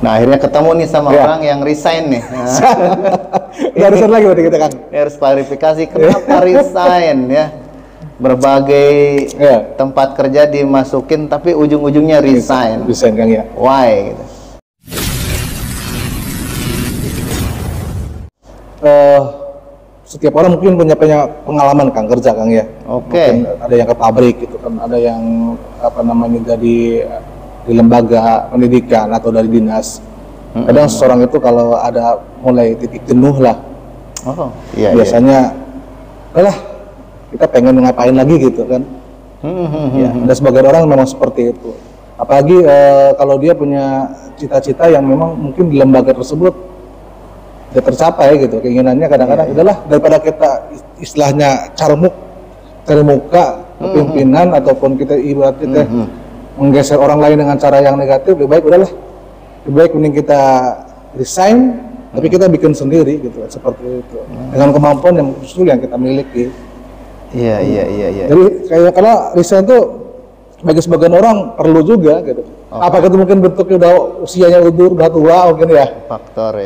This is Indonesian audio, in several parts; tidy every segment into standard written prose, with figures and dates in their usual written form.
Nah, akhirnya ketemu nih sama orang yang resign nih. Nggak resign lagi berarti kita kan. Harus klarifikasi kenapa resign ya. Berbagai tempat kerja dimasukin tapi ujung-ujungnya resign. Resign Kang ya. Why gitu. Setiap orang mungkin punya pengalaman Kang kerja Kang ya. Oke. Mungkin ada yang ke pabrik gitu kan, ada yang jadi di lembaga pendidikan atau dari dinas. Kadang seseorang itu kalau ada mulai titik jenuh lah, biasanya lah kita pengen ngapain lagi gitu kan. Ya, ada sebagian orang memang seperti itu. Apalagi kalau dia punya cita-cita yang memang mungkin di lembaga tersebut tidak tercapai gitu keinginannya, kadang-kadang udahlah daripada kita istilahnya cari muka pimpinan ataupun kita ibaratnya menggeser orang lain dengan cara yang negatif, lebih baik udahlah, lebih baik mending kita resign tapi kita bikin sendiri gitu, seperti itu dengan kemampuan yang justru yang kita miliki. Iya. Jadi kayak karena resign itu bagi sebagian orang perlu juga gitu. Apakah itu mungkin bentuknya udah usianya udah tua mungkin ya? Faktor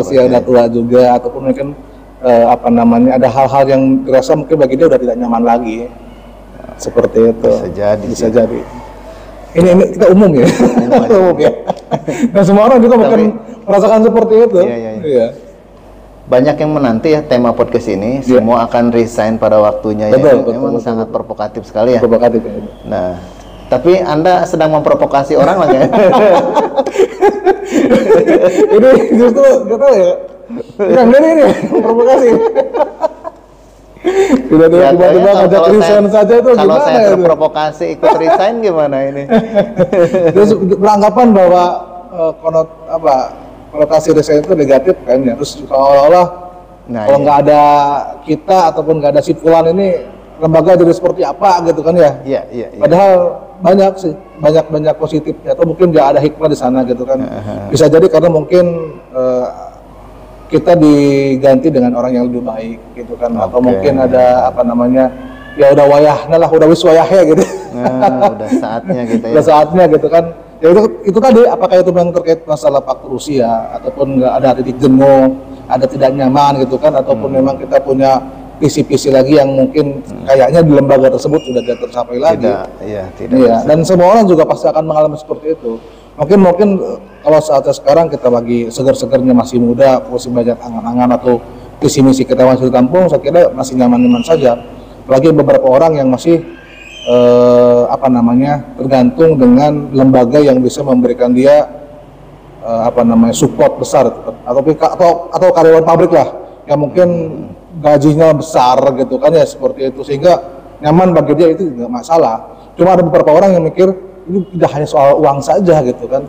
usia udah tua juga, ataupun mungkin ada hal-hal yang dirasa mungkin bagi dia udah tidak nyaman lagi. Seperti itu. Bisa jadi. Ini kita umum ya. Umum ya. Dan semua orang juga mungkin merasakan seperti itu. Iya. Banyak yang menanti ya tema podcast ini, semua akan resign pada waktunya. Memang sangat provokatif sekali ya. Provokatif ya. Nah, tapi Anda sedang memprovokasi orang lah ya. Ini justru nggak tahu ya. Yang ini memprovokasi. Tiba-tiba ngajak resign saja itu gimana? Kalau saya terprovokasi ikut resign gimana ini? Terus beranggapan bahwa konotasi resign itu negatif kan ya. Terus seolah-olah kalau nggak ada kita ataupun nggak ada si fulan ini, lembaga jadi seperti apa gitu kan ya? Iya. Padahal banyak positifnya, atau mungkin nggak ada hikmah di sana gitu kan. Bisa jadi karena mungkin kita diganti dengan orang yang lebih baik gitu kan, atau mungkin ada ya udah wayahnya lah, udah wis wayahnya gitu. Udah saatnya gitu ya. Udah saatnya gitu kan. Ya itu tadi, apakah itu memang terkait masalah faktor usia, ataupun nggak ada titik jenuh, ada tidak nyaman gitu kan, ataupun memang kita punya visi-visi lagi yang mungkin kayaknya di lembaga tersebut sudah tidak tercapai lagi. Tidak. Dan semua orang juga pasti akan mengalami seperti itu. Mungkin kalau saatnya sekarang kita lagi segar-segarnya masih muda, masih banyak angan-angan atau visi misi kita masih ditampung, saya kira masih nyaman-nyaman saja. Apalagi beberapa orang yang masih tergantung dengan lembaga yang bisa memberikan dia support besar, atau karyawan pabrik lah yang mungkin gajinya besar gitu kan ya, seperti itu, sehingga nyaman bagi dia itu nggak masalah. Cuma ada beberapa orang yang mikir ini tidak hanya soal uang saja gitu kan,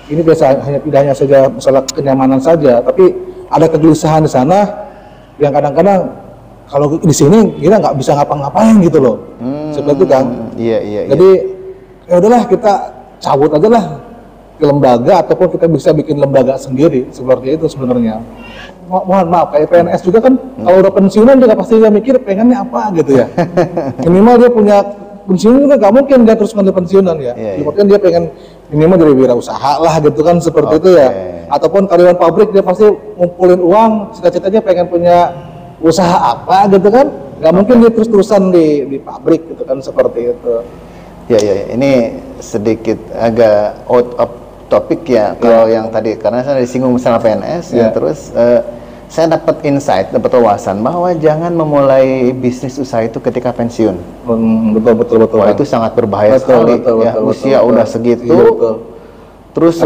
ini tidak hanya saja masalah kenyamanan saja, tapi ada kegelisahan di sana yang kadang-kadang kalau di sini kita nggak bisa ngapa-ngapain gitu loh. Seperti itu kan. Jadi ya udahlah, kita cabut aja lah ke lembaga, ataupun kita bisa bikin lembaga sendiri, seperti itu sebenarnya. Mohon maaf, kayak PNS juga kan, kalau udah pensiunan juga pasti dia mikir pengennya apa gitu ya. Minimal dia punya pensiun juga, nggak mungkin dia terus ngambil pensiunan ya. Mungkin dia pengen minimal jadi wirausaha lah gitu kan, seperti itu ya. Ataupun karyawan pabrik, dia pasti ngumpulin uang, cita-citanya pengen punya usaha apa gitu kan. Nggak mungkin dia terus-terusan di pabrik gitu kan, seperti itu. Ini sedikit agak out of topic ya, kalau yang tadi, karena saya disinggung masalah PNS terus saya dapat insight, dapat wawasan bahwa jangan memulai bisnis usaha itu ketika pensiun. Betul. Wah, itu sangat berbahaya sekali. Usia udah segitu, terus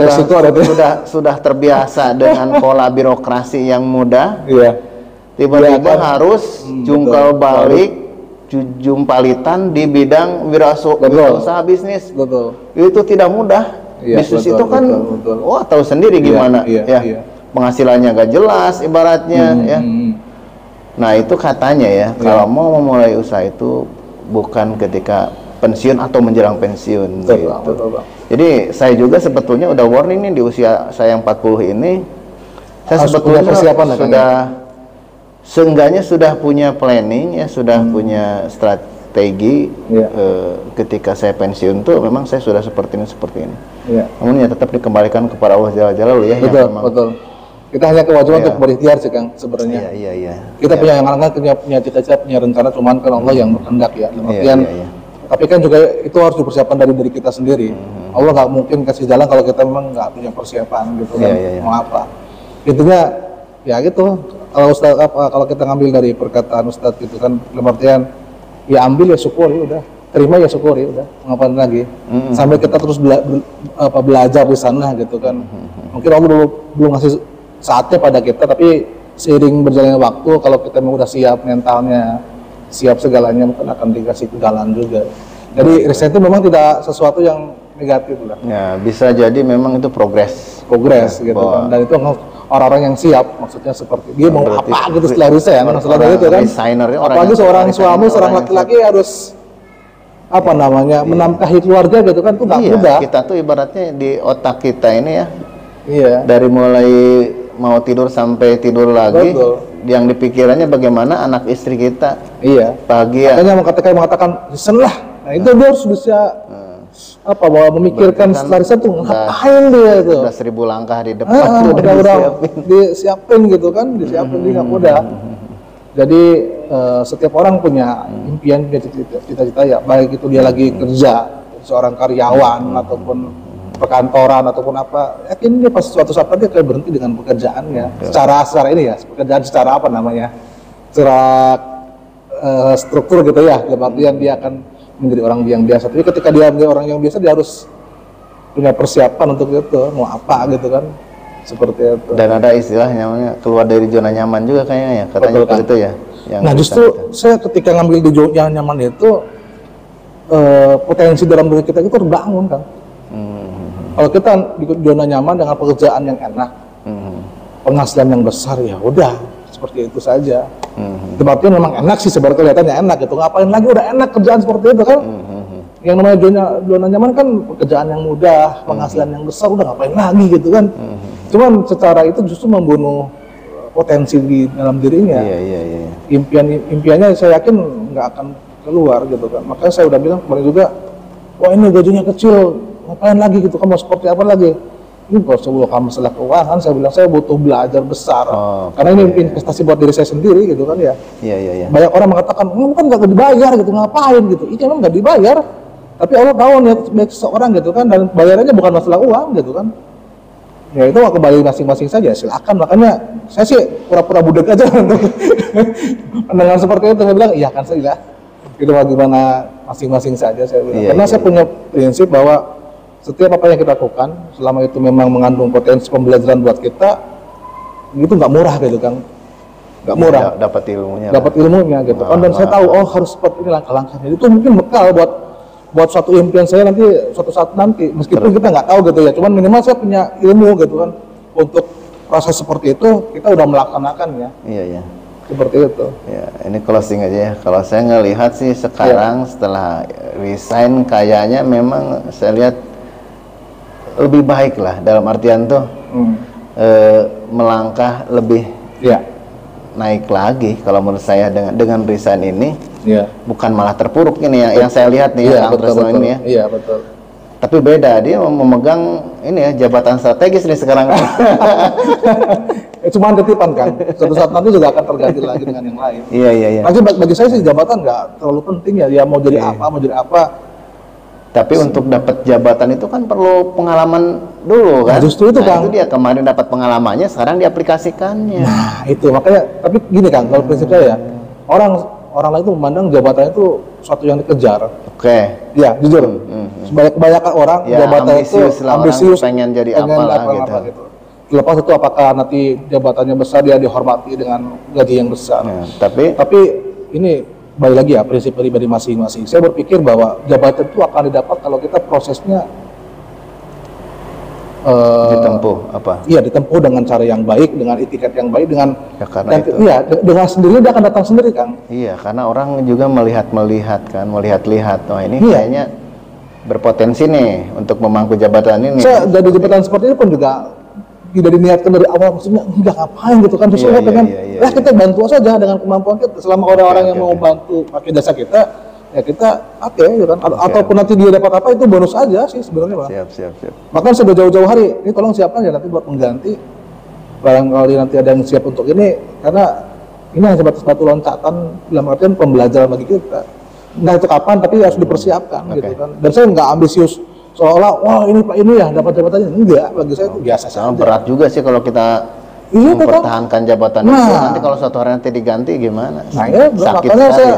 sudah terbiasa dengan pola birokrasi yang mudah. Tiba-tiba harus jungkal balik, jumpalitan di bidang wirausaha bisnis. Itu tidak mudah. Bisnis itu kan, tahu sendiri gimana penghasilannya gak jelas ibaratnya ya. Nah, itu katanya ya, kalau mau memulai usaha itu bukan ketika pensiun atau menjelang pensiun gitu. Jadi saya juga sebetulnya udah warning nih, di usia saya yang 40 ini saya sebetulnya seenggaknya sudah punya planning ya, sudah punya strategi ketika saya pensiun tuh memang saya sudah seperti ini. Namun ya tetap dikembalikan kepada Allah Jalla Jalaluhu ya. Betul. Kita hanya kewajiban untuk berikhtiar sih Kang sebenarnya. Kita punya yang lain punya cita-cita, punya rencana, cuman kan Allah yang berkehendak ya. Tapi kan juga itu harus dipersiapkan dari diri kita sendiri. Allah nggak mungkin kasih jalan kalau kita memang nggak punya persiapan gitu kan. Mau apa? Intinya ya gitu. Kalau Ustaz kalau kita ngambil dari perkataan Ustaz gitu kan, dalam artian ya ambil ya syukuri udah, terima ya syukuri udah, ngapain lagi? Sampai kita terus belajar di sana gitu kan. Mungkin Allah belum ngasih saatnya pada kita, tapi seiring berjalannya waktu kalau kita memang udah siap mentalnya, siap segalanya, mungkin akan dikasih jalan juga. Jadi resign itu memang tidak sesuatu yang negatif lah. Ya, bisa jadi memang itu progres gitu kan. Dan itu orang-orang yang siap, maksudnya seperti dia mau apa gitu setelah resign, maksudnya itu kan. Apalagi seorang suami, seorang laki-laki harus menafkahi keluarga gitu kan, itu nggak mudah. Kita tuh ibaratnya di otak kita ini ya, dari mulai mau tidur sampai tidur lagi, yang dipikirannya bagaimana anak istri kita bahagia. Makanya mengatakan resign lah. Nah itu dia harus bisa memikirkan setelah resign tuh ngapain dia itu. Udah 1000 langkah di depan udah disiapin gitu kan, disiapin dia nggak mudah. Jadi setiap orang punya impian, punya cita-cita ya, baik itu dia lagi kerja seorang karyawan ataupun perkantoran ataupun apa, yakin dia pas suatu saat dia akan berhenti dengan pekerjaannya. Secara ini ya, pekerjaan secara secara struktur gitu ya, dalam artian dia akan menjadi orang yang biasa. Tapi ketika dia menjadi orang yang biasa, dia harus punya persiapan untuk itu, mau apa gitu kan, seperti itu. Dan ada istilahnya namanya keluar dari zona nyaman juga kayaknya ya, katanya seperti itu ya. Nah justru saya ketika ngambil di zona nyaman itu, potensi dalam diri kita itu terbangun kan. Kalau kita di zona nyaman dengan pekerjaan yang enak, penghasilan yang besar, ya udah seperti itu saja. Berarti memang enak sih sebenarnya, kelihatannya enak gitu. Ngapain lagi, udah enak kerjaan seperti itu kan. Yang namanya zona nyaman kan pekerjaan yang mudah, penghasilan yang besar, udah ngapain lagi gitu kan. Cuman secara itu justru membunuh potensi di dalam dirinya. Impiannya saya yakin nggak akan keluar gitu kan. Makanya saya udah bilang kemarin juga, wah ini gajinya kecil, ngapain lagi gitu kan, mau seperti apa lagi? Ini kalau masalah keuangan, saya bilang saya butuh belajar besar, karena ini investasi buat diri saya sendiri gitu kan ya. Banyak orang mengatakan, ini kan nggak dibayar gitu, ngapain gitu? Ini emang nggak dibayar, tapi Allah tahu niat baik seseorang gitu kan, dan bayarannya bukan masalah uang gitu kan. Ya itu kembali masing-masing saja, silakan. Makanya saya sih pura-pura budak aja untuk pandangan seperti itu. Saya bilang, iya kan saya itu bagaimana masing-masing saja saya bilang. Karena saya punya prinsip bahwa setiap apa yang kita lakukan, selama itu memang mengandung potensi pembelajaran buat kita, itu nggak murah gitu kan, nggak murah. Dapat ilmunya gitu kan. Dan saya tahu harus seperti ini langkah-langkahnya. Itu mungkin bekal buat suatu impian saya nanti, suatu saat nanti, meskipun kita nggak tahu gitu ya. Cuman minimal saya punya ilmu gitu kan, untuk proses seperti itu kita udah melaksanakannya. Seperti itu. Ya, ini closing aja ya. Kalau saya ngelihat sih sekarang setelah resign kayaknya memang saya lihat lebih baik lah, dalam artian tuh melangkah lebih naik lagi kalau menurut saya dengan resign ini. Bukan malah terpuruk ini yang saya lihat nih betul. Ini ya. Iya betul. Tapi beda, dia memegang ini ya jabatan strategis nih sekarang. Cuman titipan kan, suatu saat nanti juga akan terganti lagi dengan yang lain. Iya. Tapi bagi saya sih jabatan nggak terlalu penting ya. Dia mau jadi apa. Tapi untuk dapat jabatan itu kan perlu pengalaman dulu kan. Nah, justru itu Kang. Itu dia kemarin dapat pengalamannya, sekarang diaplikasikannya. Nah itu makanya. Tapi gini Kang, kalau prinsip saya ya, orang lain itu memandang jabatan itu suatu yang dikejar. Ya jujur. Kebanyakan orang ya, jabatan ambisius, pengen jadi apa gitu. Lepas itu apakah nanti jabatannya besar, dia dihormati dengan gaji yang besar. Tapi ini balik lagi ya, prinsip pribadi masing-masing. Saya berpikir bahwa jabatan itu akan didapat kalau kita prosesnya ditempuh dengan cara yang baik, dengan etiket yang baik, dengan dengan sendirinya dia akan datang sendiri kan. Iya, karena orang juga melihat oh ini kayaknya berpotensi nih untuk memangku jabatan ini. Saya dari jabatan seperti ini pun juga tidak diniatkan dari awal, maksudnya enggak ngapain gitu kan, justru kita bantu saja dengan kemampuan kita. Selama orang-orang yang mau bantu pakai jasa kita, ya kita pakai gitu kan. Ataupun nanti dia dapat apa itu bonus aja sih sebenarnya Bang. Siap. Bahkan sudah jauh-jauh hari, ini tolong siapkan ya nanti buat mengganti. Barangkali nanti ada yang siap untuk ini, karena ini hanya sebatas batu loncatan dalam artian pembelajaran bagi kita. Entah itu kapan, tapi harus dipersiapkan gitu kan. Dan saya nggak ambisius seolah wah ini Pak ini ya dapat jabatannya, enggak, bagi saya itu biasa saja. Berat juga sih kalau kita mempertahankan jabatan itu, nanti kalau suatu hari nanti diganti gimana? Nah ya, makanya saya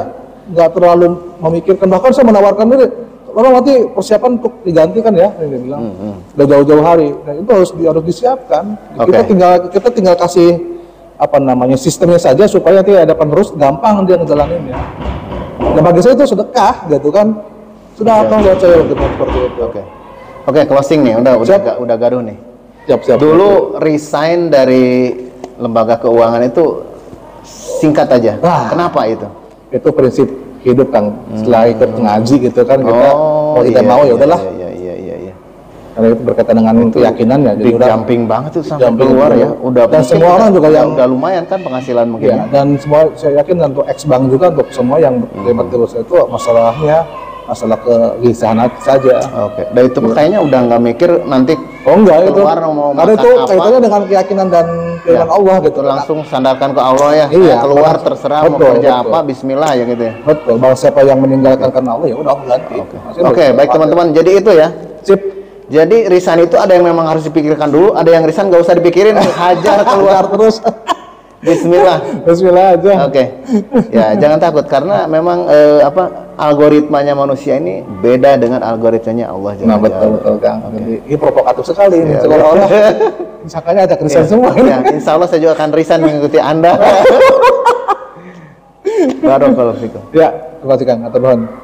nggak terlalu memikirkan, bahkan saya menawarkan diri, orang nanti persiapan untuk digantikan ya, dia bilang, udah jauh-jauh hari, nah itu harus disiapkan. Kita tinggal kasih apa namanya sistemnya saja supaya nanti ada penerus gampang dia ngejalaninnya. Dan bagi saya itu sedekah gitu kan, sudah apa buat saya gitu seperti itu. Oke, closing nih, udah gaduh nih. Siap. Dulu resign dari lembaga keuangan itu singkat aja. Kenapa itu? Itu prinsip hidup Kang. Setelah ikut ngaji gitu kan kita mau tidak mau ya udahlah. Iya. Karena itu berkaitan dengan keyakinan ya. Jadi jumping banget tuh sampai keluar ya. Dan semua orang juga yang udah lumayan kan penghasilan mungkin. Ya, dan semua saya yakin untuk ex-bank juga untuk semua yang terlibat terus itu masalah kegelisahan saja. Dan itu kayaknya udah nggak mikir nanti enggak itu. Mau karena itu kaitannya dengan keyakinan dan keimanan Allah gitu. Langsung sandarkan ke Allah ya. Keluar terserah mau kerja apa, bismillah ya gitu ya. Betul. Bahwa siapa yang meninggalkan karena Allah ya udah ganti. Baik teman-teman. Jadi itu ya. Sip. Jadi resign itu ada yang memang harus dipikirkan dulu, ada yang resign nggak usah dipikirin, hajar keluar terus. Bismillah aja. Ya jangan takut karena memang algoritmanya manusia ini beda dengan algoritmanya Allah. Betul Kang. Jadi ini provokatif sekali ini seolah-olah misalkannya ada resign semua. Ya, insya Allah saya juga akan resign mengikuti Anda. Barakallahu fikum. Ya, terima kasih Kang. Atur nuhun.